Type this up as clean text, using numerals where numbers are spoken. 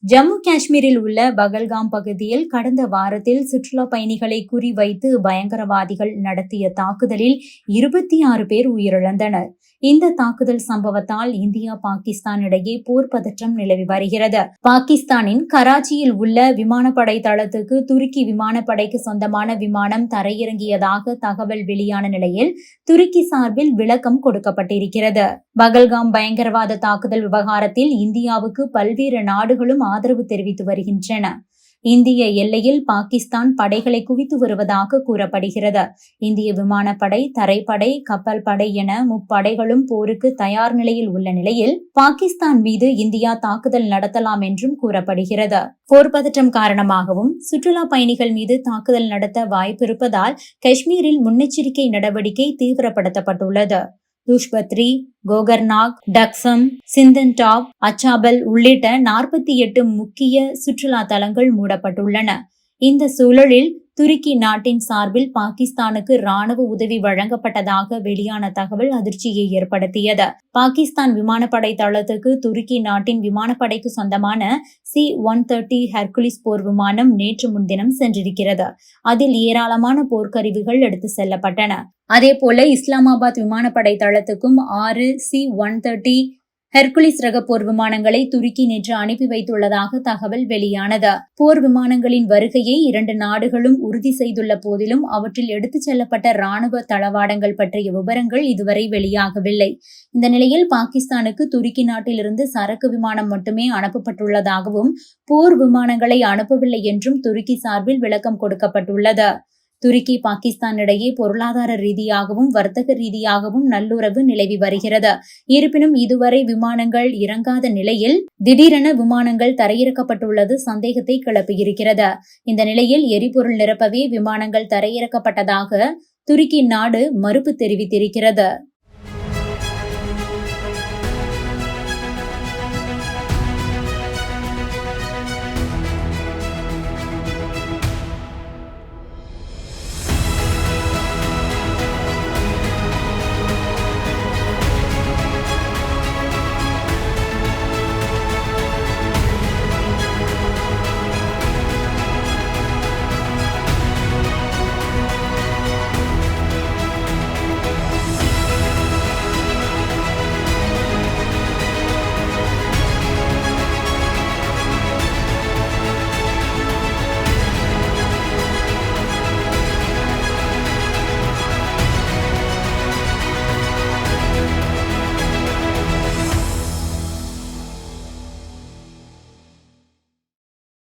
ஜம்மு காஷ்மீரில் உள்ள பகல்காம் பகுதியில் கடந்த வாரத்தில் சுற்றுலா பயணிகளை குறிவைத்து பயங்கரவாதிகள் நடத்திய தாக்குதலில் 26 பேர் உயிரிழந்தனர். இந்த தாக்குதல் சம்பவத்தால் இந்தியா பாகிஸ்தான் இடையே போர் பதற்றம் நிலவி வருகிறது. பாகிஸ்தானின் கராச்சியில் உள்ள விமானப்படை தளத்துக்கு துருக்கி விமானப்படைக்கு சொந்தமான விமானம் தரையிறங்கியதாக தகவல் வெளியான நிலையில் துருக்கி சார்பில் விளக்கம் கொடுக்கப்பட்டிருக்கிறது. பகல்காம் பயங்கரவாத தாக்குதல் விவகாரத்தில் இந்தியாவுக்கு பல்வேறு நாடுகளும் ஆதரவு தெரிவித்து வருகின்றன. இந்திய எல்லையில் பாகிஸ்தான் படைகளை குவித்து வருவதாக கூறப்படுகிறது. இந்திய விமானப்படை, தரைப்படை, கப்பல் படை என முப்படைகளும் போருக்கு தயார் நிலையில் உள்ள நிலையில் பாகிஸ்தான் மீது இந்தியா தாக்குதல் நடத்தலாம் என்றும் கூறப்படுகிறது. போர் பதற்றம் காரணமாகவும் சுற்றுலா பயணிகள் மீது தாக்குதல் நடத்த வாய்ப்பிருப்பதால் காஷ்மீரில் முன்னெச்சரிக்கை நடவடிக்கை தீவிரப்படுத்தப்பட்டுள்ளது. துஷ்பத்ரி, கோகர்நாக், டக்சம், சிந்தன்டாப், அச்சாபல் உள்ளிட்ட 48 முக்கிய சுற்றுலா தலங்கள் மூடப்பட்டுள்ளன. இந்த சூழலில் துருக்கி நாட்டின் சார்பில் பாகிஸ்தானுக்கு ராணுவ உதவி வழங்கப்பட்டதாக வெளியான தகவல் அதிர்ச்சியை ஏற்படுத்தியது. பாகிஸ்தான் விமானப்படை தளத்துக்கு துருக்கி நாட்டின் விமானப்படைக்கு சொந்தமான C-130 ஹெர்குலிஸ் போர் விமானம் நேற்று முன்தினம் சென்றிருக்கிறது. அதில் ஏராளமான போர்க்கருவிகள் எடுத்து செல்லப்பட்டன. அதேபோல இஸ்லாமாபாத் விமானப்படை தளத்துக்கும் 6 C-130 ஹெர்குலிஸ் ரக போர் விமானங்களை துருக்கி நேற்று அனுப்பி வைத்துள்ளதாக தகவல் வெளியானது. போர் விமானங்களின் வருகையை 2 நாடுகளும் உறுதி செய்துள்ள போதிலும் அவற்றில் எடுத்துச் செல்லப்பட்ட ராணுவ தளவாடங்கள் பற்றிய விவரங்கள் இதுவரை வெளியாகவில்லை. இந்த நிலையில் பாகிஸ்தானுக்கு துருக்கி நாட்டிலிருந்து சரக்கு விமானம் மட்டுமே அனுப்பப்பட்டுள்ளதாகவும் போர் விமானங்களை அனுப்பவில்லை என்றும் துருக்கி சார்பில் விளக்கம் கொடுக்கப்பட்டுள்ளது. துருக்கி பாகிஸ்தான் இடையே பொருளாதார ரீதியாகவும் வர்த்தக ரீதியாகவும் நல்லுறவு நிலவி வருகிறது. இருப்பினும் இதுவரை விமானங்கள் இறங்காத நிலையில் திடீரென விமானங்கள் தரையிறக்கப்பட்டுள்ளது சந்தேகத்தை கிளப்பியிருக்கிறது. இந்த நிலையில் எரிபொருள் நிரப்பவே விமானங்கள் தரையிறக்கப்பட்டதாக துருக்கி நாடு மறுப்பு தெரிவித்திருக்கிறது.